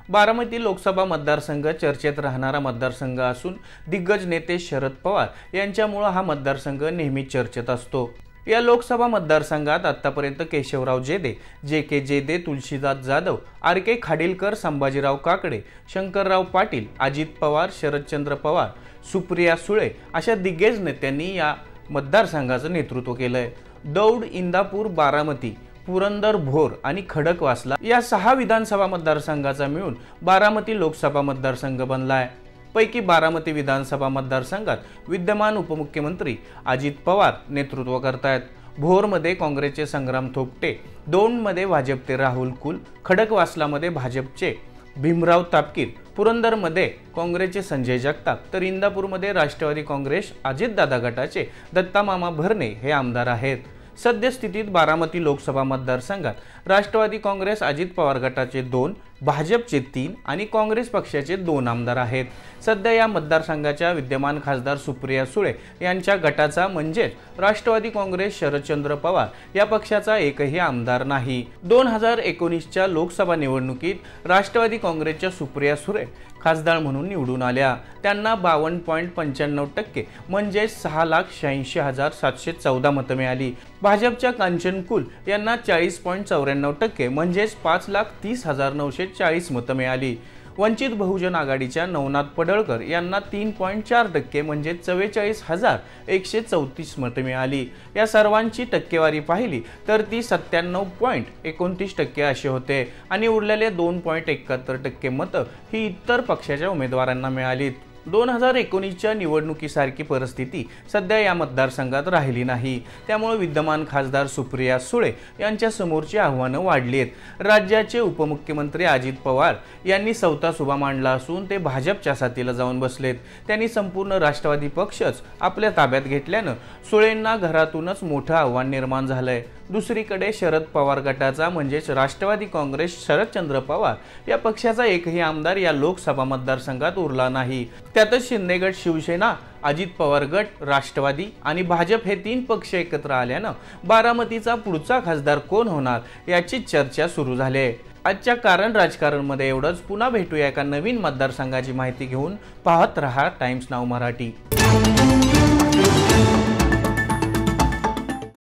बारामती लोकसभा मतदारसंघ चर्चेत राहणारा मतदारसंघ असून दिग्गज नेते शरद पवार यांच्यामुळे हा मतदारसंघ नेहमी चर्चेत असतो। या लोकसभा मतदारसंघात आतापर्यंत केशवराव जेदे, जे.के. जेदे, तुलसीदास जाधव, आर.के. खाडीलकर, संभाजीराव काकडे, शंकरराव पाटील, अजित पवार, शरदचंद्र पवार, सुप्रिया सुळे अशा दिग्गज नेत्यांनी या मतदारसंघाचं नेतृत्व केलंय। दौंड, इंदापूर, बारामती, पुरंदर, भोर आणि खडकवासला या 6 विधानसभा मतदारसंघाचा मिळून बारामती लोकसभा मतदारसंघ बनलाय। पैकी बारामती विधानसभा मतदारसंघात विद्यमान उपमुख्यमंत्री अजित पवार नेतृत्व करतायत। भोरमध्ये काँग्रेसचे संग्राम थोपटे, दौंडमध्ये भाजपचे राहुल कुल, खडकवासलामध्ये भाजपचे भीमराव तापकीर, पुरंदरमध्ये काँग्रेसचे संजय जगताप, तर इंदापूरमध्ये राष्ट्रवादी काँग्रेस अजितदादा गटाचे दत्तामामा भरणे हे आमदार आहेत। सद्यस्थितीत बारामती लोकसभा मतदारसंघात राष्ट्रवादी काँग्रेस अजित पवार गटाचे 2, भाजपचे 3 आणि काँग्रेस पक्षाचे 2 आमदार आहेत। सध्या या मतदारसंघाच्या विद्यमान खासदार सुप्रिया सुळे यांच्या गटाचा म्हणजेच राष्ट्रवादी काँग्रेस शरदचंद्र पवार या पक्षाचा एकही आमदार नाही। 2019च्या लोकसभा निवडणुकीत राष्ट्रवादी काँग्रेसच्या सुप्रिया सुळे खासदार म्हणून निवडून आल्या। त्यांना 52.95% म्हणजे 6,86,714 मतं मिळाली। भाजपच्या कांचन कुल यांना 40.94% म्हणजे 5,30,940 मतं मिळाली। वंचित बहुजन आघाडीच्या नवनाथ पडळकर यांना 3.4% म्हणजे 44,134 मतं मिळाली। या सर्वांची टक्केवारी पाहिली तर ती 97.29% अशी होते आणि उरलेले 2.71% मतं ही इतर पक्षाच्या उमेदवारांना मिळाली। 2019च्या निवडणुकीसारखी परिस्थिती सध्या या मतदारसंघात राहिली नाही। त्यामुळे विद्यमान खासदार सुप्रिया सुळे यांच्या समोरची आव्हानं वाढली आहेत। राज्याचे उपमुख्यमंत्री अजित पवार यांनी सवता सुभा मांडला असून ते भाजपच्या साथीला जाऊन बसलेत। त्यांनी संपूर्ण राष्ट्रवादी पक्षच आपल्या ताब्यात घेतल्यानं सुळेंना घरातूनच मोठं आव्हान निर्माण झालंय। दुसरीकडे शरद पवार गटाचा म्हणजेच राष्ट्रवादी काँग्रेस शरदचंद्र पवार या पक्षाचा एकही आमदार या लोकसभा मतदारसंघात उरला नाही। त्यातच शिंदे गट, शिवसेना, अजित पवार गट, राष्ट्रवादी आणि भाजप हे 3 पक्ष एकत्र आल्यानं बारामतीचा पुढचा खासदार कोण होणार याची चर्चा सुरू झाली आहे। आजच्या कारण राजकारणमध्ये एवढंच। पुन्हा भेटूया एका नवीन मतदारसंघाची माहिती घेऊन। पाहत रहा टाइम्स नाऊ मराठी।